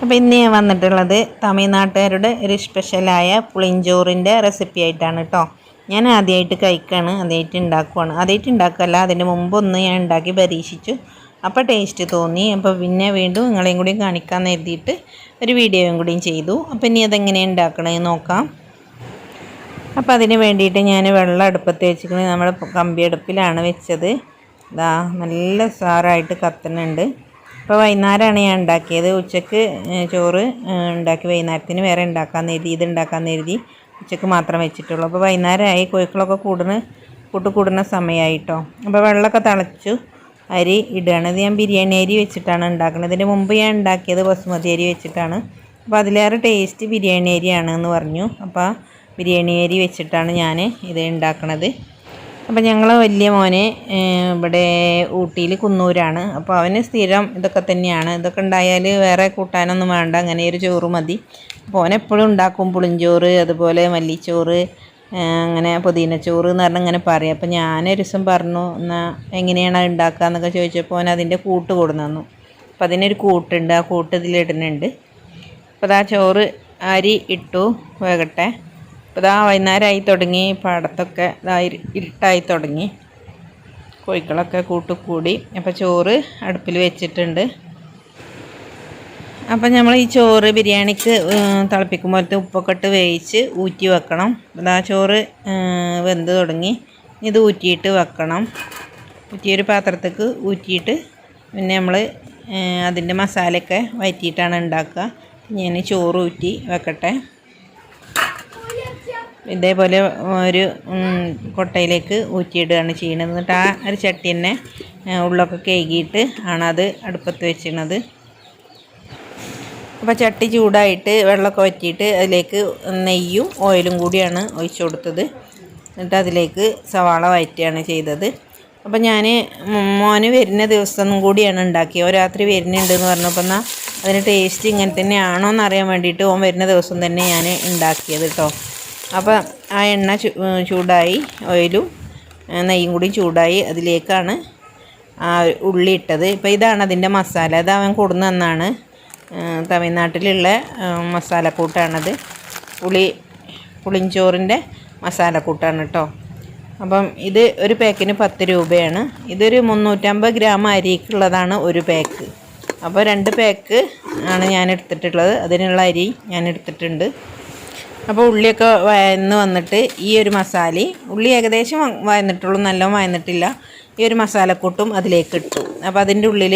അപ്പോൾ ഇന്ന് ഞാൻ വന്നിട്ടുള്ളത് തമിഴ്നാട്ടുകാരുടെ ഒരു സ്പെഷ്യലായ പുളിഞ്ചോറിൻ്റെ റെസിപ്പി ആയിട്ടാണ് കേട്ടോ. ഞാൻ ആദ്യമായിട്ട് കഴിക്കുകയാണ്, ആദ്യമായിട്ട് ഉണ്ടാക്കുവാണ്. ആദ്യമായിട്ട് ഉണ്ടാക്കുകയല്ല, അതിൻ്റെ മുമ്പൊന്ന് ഞാൻ ഉണ്ടാക്കി പരീക്ഷിച്ചു. അപ്പോൾ ടേസ്റ്റ് തോന്നി. അപ്പോൾ പിന്നെ വീണ്ടും നിങ്ങളെയും കൂടി കാണിക്കാൻ എഴുതിയിട്ട് ഒരു വീഡിയോയും കൂടിയും ചെയ്തു. അപ്പോൾ ഇനി അതെങ്ങനെയാണ് ഉണ്ടാക്കണമെന്ന് നോക്കാം. അപ്പോൾ അതിന് വേണ്ടിയിട്ട് ഞാൻ വെള്ളം അടുപ്പത്ത് വെച്ചിട്ട് നമ്മുടെ കമ്പി അടുപ്പിലാണ് വെച്ചത്. ഇതാ നല്ല സാറായിട്ട് കത്തുന്നുണ്ട്. ഇപ്പോൾ വൈകുന്നേരമാണ് ഞാൻ ഉണ്ടാക്കിയത്. ഉച്ചയ്ക്ക് ചോറ് ഉണ്ടാക്കി വൈകുന്നേരത്തിന് വേറെ ഉണ്ടാക്കാൻ എഴുതി, ഇത് ഉണ്ടാക്കാൻ എഴുതി ഉച്ചയ്ക്ക് മാത്രം വെച്ചിട്ടുള്ളൂ. അപ്പോൾ വൈകുന്നേരമായി, കോഴിക്കളൊക്കെ കൂടുന്ന സമയമായിട്ടോ. അപ്പോൾ വെള്ളമൊക്കെ തിളച്ചു, അരി ഇടുകയാണ്. ഇത് ഞാൻ ബിരിയാണി അരി വെച്ചിട്ടാണ് ഉണ്ടാക്കുന്നത്. ഇതിന് മുമ്പ് ഞാൻ ഉണ്ടാക്കിയത് ബസുമതി അരി വെച്ചിട്ടാണ്. അപ്പോൾ അതിലേറെ ടേസ്റ്റ് ബിരിയാണി അരിയാണെന്ന് പറഞ്ഞു. അപ്പോൾ ബിരിയാണി അരി വെച്ചിട്ടാണ് ഞാൻ ഇത് ഉണ്ടാക്കണത്. അപ്പോൾ ഞങ്ങൾ വലിയ മോനെ ഇവിടെ ഊട്ടിയിൽ കുന്നൂരാണ്. അപ്പോൾ അവന് സ്ഥിരം ഇതൊക്കെ തന്നെയാണ്. ഇതൊക്കെ ഉണ്ടായാൽ വേറെ കൂട്ടാനൊന്നും വേണ്ട, അങ്ങനെ ഒരു ചോറ് മതി. അപ്പോൾ അവനെപ്പോഴും ഉണ്ടാക്കും പുളിഞ്ചോറ്, അതുപോലെ മല്ലിച്ചോറ്, അങ്ങനെ പുതിനച്ചോറ് എന്ന് പറഞ്ഞാൽ ഇങ്ങനെ പറയും. അപ്പോൾ ഞാനൊരു ദിവസം പറഞ്ഞു, എന്നാൽ എങ്ങനെയാണ് ഉണ്ടാക്കുക എന്നൊക്കെ ചോദിച്ചപ്പോൾ അവൻ അതിൻ്റെ കൂട്ട് കൊടുന്നു തന്നു. അപ്പോൾ അതിനൊരു കൂട്ടുണ്ട്, ആ കൂട്ട് ഇതിലിടുന്നുണ്ട്. അപ്പോൾ ആ ചോറ് അരി ഇട്ടു വേകട്ടെ. അപ്പോൾ ഇതാ വൈകുന്നേരമായി തുടങ്ങി, പാടത്തൊക്കെ ഇരുട്ടായി തുടങ്ങി, കോഴിക്കളൊക്കെ കൂടി. അപ്പോൾ ചോറ് അടുപ്പിൽ വെച്ചിട്ടുണ്ട്. അപ്പം നമ്മൾ ഈ ചോറ് ബിരിയാണിക്ക് തിളപ്പിക്കുമ്പോഴത്തെ ഉപ്പൊക്കെ ഇട്ട് വേവിച്ച് ഊറ്റി വെക്കണം. അതാ ചോറ് വെന്ത് തുടങ്ങി, ഇത് ഊറ്റിയിട്ട് വെക്കണം. ഊറ്റിയൊരു പാത്രത്തേക്ക് ഊറ്റിയിട്ട് പിന്നെ നമ്മൾ അതിൻ്റെ മസാലയൊക്കെ വഴറ്റിയിട്ടാണ് ഉണ്ടാക്കുക. ഞാൻ ചോറ് ഊറ്റി വെക്കട്ടെ. ഇതേപോലെ ഒരു കൊട്ടയിലേക്ക് ഊറ്റിയിടുകയാണ് ചെയ്യുന്നത്. എന്നിട്ട് ആ ഒരു ചട്ടി തന്നെ ഉള്ളൊക്കെ കഴുകിയിട്ട് ആണ് അത് അടുപ്പത്ത് വെച്ചിരുന്നത്. അപ്പോൾ ചട്ടി ചൂടായിട്ട് വെള്ളമൊക്കെ വറ്റിയിട്ട് അതിലേക്ക് നെയ്യും ഓയിലും കൂടിയാണ് ഒഴിച്ചു കൊടുത്തത്. എന്നിട്ട് അതിലേക്ക് സവാള വഴറ്റുകയാണ് ചെയ്തത്. അപ്പോൾ ഞാൻ മോന് വരുന്ന ദിവസം കൂടിയാണ് ഉണ്ടാക്കിയത്. രാത്രി വരുന്നുണ്ടെന്ന് പറഞ്ഞപ്പോൾ എന്നാൽ അതിന് ടേസ്റ്റ് ഇങ്ങനെ തന്നെയാണോ എന്നറിയാൻ വേണ്ടിയിട്ട് ഓൻ വരുന്ന ദിവസം തന്നെ ഞാൻ ഉണ്ടാക്കിയത് കേട്ടോ. അപ്പോൾ ആ എണ്ണ ചൂടായി, ഓയിലും നെയ്യും കൂടി ചൂടായി, അതിലേക്കാണ് ആ ഉള്ളി ഇട്ടത്. ഇപ്പോൾ ഇതാണ് അതിൻ്റെ മസാല. അത് അവൻ കൊടുന്നു തന്നാണ്, തമിഴ്നാട്ടിലുള്ള മസാലക്കൂട്ടാണത്. പുളിഞ്ചോറിൻ്റെ മസാലക്കൂട്ടാണ് കേട്ടോ. അപ്പം ഇത് ഒരു പാക്കിന് 10 രൂപയാണ്. ഇതൊരു 350 ഗ്രാം അരിക്കുള്ളതാണ് ഒരു പാക്ക്. അപ്പോൾ 2 പാക്ക് ആണ് ഞാൻ എടുത്തിട്ടുള്ളത്. അതിനുള്ള അരി ഞാൻ എടുത്തിട്ടുണ്ട്. അപ്പോൾ ഉള്ളിയൊക്കെ വഴന്ന് വന്നിട്ട് ഈ ഒരു ഉള്ളി ഏകദേശം വഴന്നിട്ടുള്ളൂ, നല്ലോണം വഴന്നിട്ടില്ല. ഈ ഒരു മസാലക്കൂട്ടും അതിലേക്ക് ഇട്ടു. അപ്പോൾ അതിൻ്റെ ഉള്ളിൽ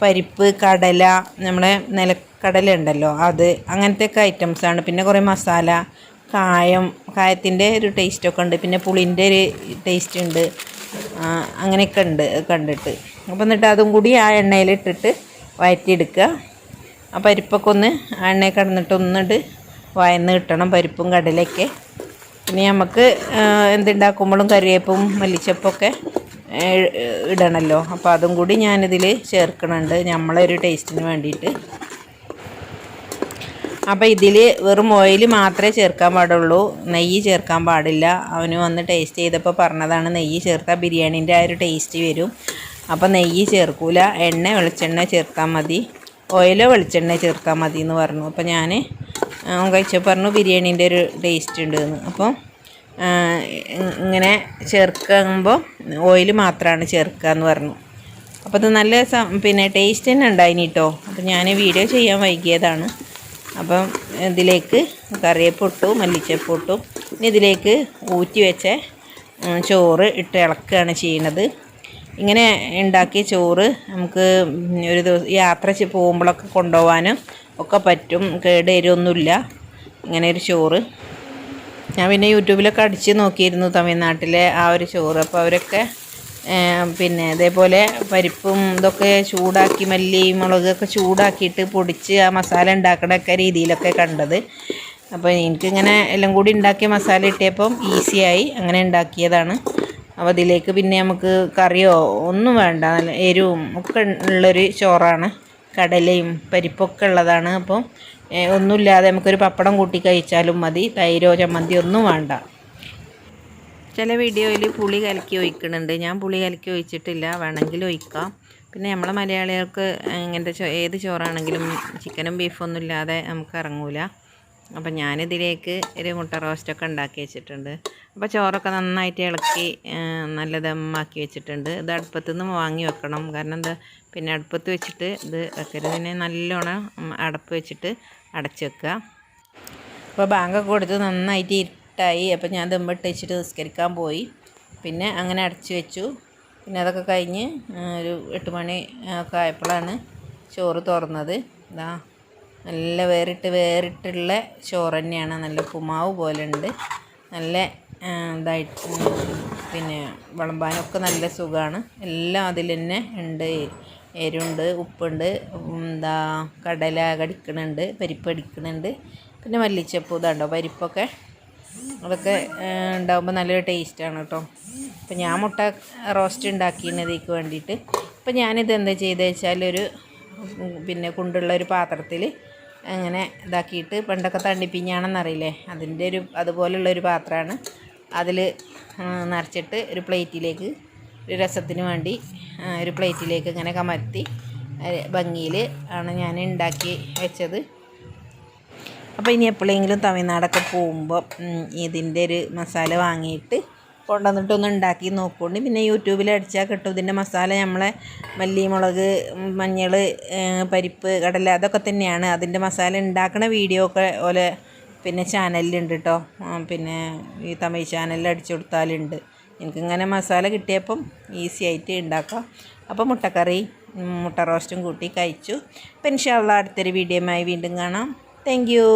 പരിപ്പ്, കടല, നമ്മുടെ നിലക്കടല ഉണ്ടല്ലോ അത്, അങ്ങനത്തെയൊക്കെ ഐറ്റംസാണ്. പിന്നെ കുറേ മസാല, കായത്തിൻ്റെ ഒരു ടേസ്റ്റൊക്കെ ഉണ്ട്, പിന്നെ പുളിൻ്റെ ഒരു ടേസ്റ്റ് ഉണ്ട്, അങ്ങനെയൊക്കെ ഉണ്ട് കണ്ടിട്ട്. അപ്പോൾ എന്നിട്ട് അതും കൂടി ആ എണ്ണയിലിട്ടിട്ട് വഴറ്റിയെടുക്കുക. ആ പരിപ്പൊക്കെ ഒന്ന് ആ എണ്ണയിൽ കിടന്നിട്ട് ഒന്നിട്ട് വഴന്ന് കിട്ടണം, പരിപ്പും കടലയൊക്കെ. പിന്നെ നമുക്ക് എന്തുണ്ടാക്കുമ്പോഴും കറിവേപ്പും മല്ലിച്ചപ്പൊക്കെ ഇടണമല്ലോ. അപ്പോൾ അതും കൂടി ഞാനിതിൽ ചേർക്കണുണ്ട്, നമ്മളൊരു ടേസ്റ്റിന് വേണ്ടിയിട്ട്. അപ്പോൾ ഇതിൽ വെറും ഓയിൽ മാത്രമേ ചേർക്കാൻ പാടുള്ളൂ, നെയ്യ് ചേർക്കാൻ പാടില്ല. അവന് വന്ന് ടേസ്റ്റ് ചെയ്തപ്പോൾ പറഞ്ഞതാണ്, നെയ്യ് ചേർത്താൽ ബിരിയാണീൻ്റെ ആ ഒരു ടേസ്റ്റ് വരും. അപ്പോൾ നെയ്യ് ചേർക്കൂല, വെളിച്ചെണ്ണ ചേർത്താൽ മതി, ഓയിലോ വെളിച്ചെണ്ണ ചേർത്താൽ മതി എന്ന് പറഞ്ഞു. അപ്പോൾ ഞാൻ കഴിച്ചപ്പോൾ പറഞ്ഞു ബിരിയാണീൻ്റെ ഒരു ടേസ്റ്റ് ഉണ്ട് എന്ന്. അപ്പോൾ ഇങ്ങനെ ചേർക്കുമ്പോൾ ഓയിൽ മാത്രമാണ് ചേർക്കുക എന്ന് പറഞ്ഞു. അപ്പോൾ അത് നല്ല പിന്നെ ടേസ്റ്റ് തന്നെ ഉണ്ടായിന് കേട്ടോ. അപ്പോൾ ഞാൻ വീഡിയോ ചെയ്യാൻ വൈകിയതാണ്. അപ്പം ഇതിലേക്ക് കറിവേപ്പിട്ടു, മല്ലിച്ചപ്പിട്ടു. ഇനി ഇതിലേക്ക് ഊറ്റി വെച്ച ചോറ് ഇട്ട് ഇളക്കുകയാണ് ചെയ്യുന്നത്. ഇങ്ങനെ ഉണ്ടാക്കിയ ചോറ് നമുക്ക് ഒരു ദിവസം യാത്ര പോകുമ്പോഴൊക്കെ കൊണ്ടുപോകാനും ഒക്കെ പറ്റും, കേടുവരൊന്നുമില്ല ഇങ്ങനെ ഒരു ചോറ്. ഞാൻ പിന്നെ യൂട്യൂബിലൊക്കെ അടിച്ച് നോക്കിയിരുന്നു തമിഴ്നാട്ടിലെ ആ ഒരു ചോറ്. അപ്പോൾ അവരൊക്കെ പിന്നെ ഇതേപോലെ പരിപ്പും ഇതൊക്കെ ചൂടാക്കി, മല്ലി മുളകൊക്കെ ചൂടാക്കിയിട്ട് പൊടിച്ച് ആ മസാല ഉണ്ടാക്കണൊക്കെ രീതിയിലൊക്കെ കണ്ടത്. അപ്പോൾ എനിക്കിങ്ങനെ എല്ലാം കൂടി ഉണ്ടാക്കിയ മസാല കിട്ടിയപ്പം ഈസിയായി, അങ്ങനെ ഉണ്ടാക്കിയതാണ്. അപ്പോൾ അതിലേക്ക് പിന്നെ നമുക്ക് കറിയോ ഒന്നും വേണ്ട, നല്ല എരിവും ഒക്കെ ഉള്ളൊരു ചോറാണ്. കടലയും പരിപ്പൊക്കെ ഉള്ളതാണ്. അപ്പോൾ ഒന്നുമില്ലാതെ നമുക്കൊരു പപ്പടം കൂട്ടി കഴിച്ചാലും മതി, തൈരോ ചമ്മന്തി ഒന്നും വേണ്ട. ചില വീഡിയോയിൽ പുളി കലക്കി ഒഴിക്കുന്നുണ്ട്, ഞാൻ പുളി കലക്കി ഒഴിച്ചിട്ടില്ല, വേണമെങ്കിൽ ഒഴിക്കാം. പിന്നെ നമ്മളെ മലയാളികൾക്ക് ഇങ്ങനത്തെ ഏത് ചോറാണെങ്കിലും ചിക്കനും ബീഫൊന്നും ഇല്ലാതെ നമുക്ക് ഇറങ്ങൂല. അപ്പം ഞാനിതിലേക്ക് ഒരു മുട്ട റോസ്റ്റൊക്കെ ഉണ്ടാക്കി വെച്ചിട്ടുണ്ട്. അപ്പോൾ ചോറൊക്കെ നന്നായിട്ട് ഇളക്കി നല്ല ദമ്മാക്കി വെച്ചിട്ടുണ്ട്. ഇത് അടുപ്പത്തു നിന്ന് വാങ്ങി വെക്കണം. കാരണം എന്താ, പിന്നെ അടുപ്പത്ത് വെച്ചിട്ട് ഇത് വെക്കരുത്. പിന്നെ നല്ലോണം അടപ്പ് വെച്ചിട്ട് അടച്ച് വെക്കുക. അപ്പോൾ ബാങ്കൊക്കെ കൊടുത്ത് നന്നായിട്ട് ഇരുട്ടായി. അപ്പോൾ ഞാൻ ദമ്മിട്ട് വെച്ചിട്ട് നിസ്കരിക്കാൻ പോയി. പിന്നെ അങ്ങനെ അടച്ച് വെച്ചു. പിന്നെ അതൊക്കെ കഴിഞ്ഞ് ഒരു 8 മണി ഒക്കെ ആയപ്പോഴാണ് ചോറ് തുറന്നത്. ഇതാ നല്ല വേറിട്ടുള്ള ചോറ് തന്നെയാണ്. നല്ല ഉപ്പുമാവ് പോലെ ഉണ്ട്. നല്ല ഇതായിട്ട് പിന്നെ വിളമ്പാനൊക്കെ നല്ല സുഖമാണ്. എല്ലാം അതിൽ തന്നെ ഉണ്ട്. എരിവുണ്ട്, ഉപ്പുണ്ട്, കടല കടിക്കണുണ്ട്, പരിപ്പ് അടിക്കണുണ്ട്, പിന്നെ മല്ലിച്ചപ്പ് ഇതാണ്ടോ പരിപ്പൊക്കെ അതൊക്കെ ഉണ്ടാകുമ്പോൾ നല്ലൊരു ടേസ്റ്റാണ് കേട്ടോ. അപ്പോൾ ഞാൻ മുട്ട റോസ്റ്റ് ഉണ്ടാക്കിയതിലേക്ക് വേണ്ടിയിട്ട് അപ്പോൾ ഞാനിത് എന്താ ചെയ്തത് വെച്ചാൽ പിന്നെ കുണ്ടുള്ളൊരു പാത്രത്തിൽ അങ്ങനെ ഇതാക്കിയിട്ട്, പണ്ടൊക്കെ തണ്ടിപ്പിഞ്ഞാണെന്നറിയില്ലേ, അതുപോലുള്ളൊരു പാത്രമാണ്. അതിൽ നിറച്ചിട്ട് ഒരു പ്ലേറ്റിലേക്ക്, ഒരു രസത്തിന് വേണ്ടി ഒരു പ്ലേറ്റിലേക്ക് ഇങ്ങനെ കമഴ്ത്തി ഭംഗിയിൽ ആണ് ഞാൻ ഉണ്ടാക്കി വെച്ചത്. അപ്പോൾ ഇനി എപ്പോഴെങ്കിലും തമിഴ്നാടൊക്കെ പോകുമ്പോൾ ഇതിൻ്റെ ഒരു മസാല വാങ്ങിയിട്ട് കൊണ്ടുവന്നിട്ടൊന്ന് ഉണ്ടാക്കി നോക്കുകൊണ്ട്. പിന്നെ യൂട്യൂബിൽ അടിച്ചാൽ കിട്ടും ഇതിൻ്റെ മസാല. നമ്മളെ മല്ലി, മുളക്, മഞ്ഞൾ, പരിപ്പ്, കടല അതൊക്കെ തന്നെയാണ്. അതിൻ്റെ മസാല ഉണ്ടാക്കുന്ന വീഡിയോ ഒക്കെ ഓലെ പിന്നെ ചാനലിലുണ്ട് കേട്ടോ. പിന്നെ ഈ തമിഴ് ചാനലിൽ അടിച്ചു കൊടുത്താലുണ്ട്. എനിക്കിങ്ങനെ മസാല കിട്ടിയപ്പം ഈസി ആയിട്ട് ഉണ്ടാക്കാം. അപ്പോൾ മുട്ടക്കറി മുട്ട റോസ്റ്റും കൂട്ടി കഴിച്ചു. അപ്പോൾ ഇൻഷാ അല്ലാഹ് അടുത്തൊരു വീഡിയോയുമായി വീണ്ടും കാണാം. Thank you.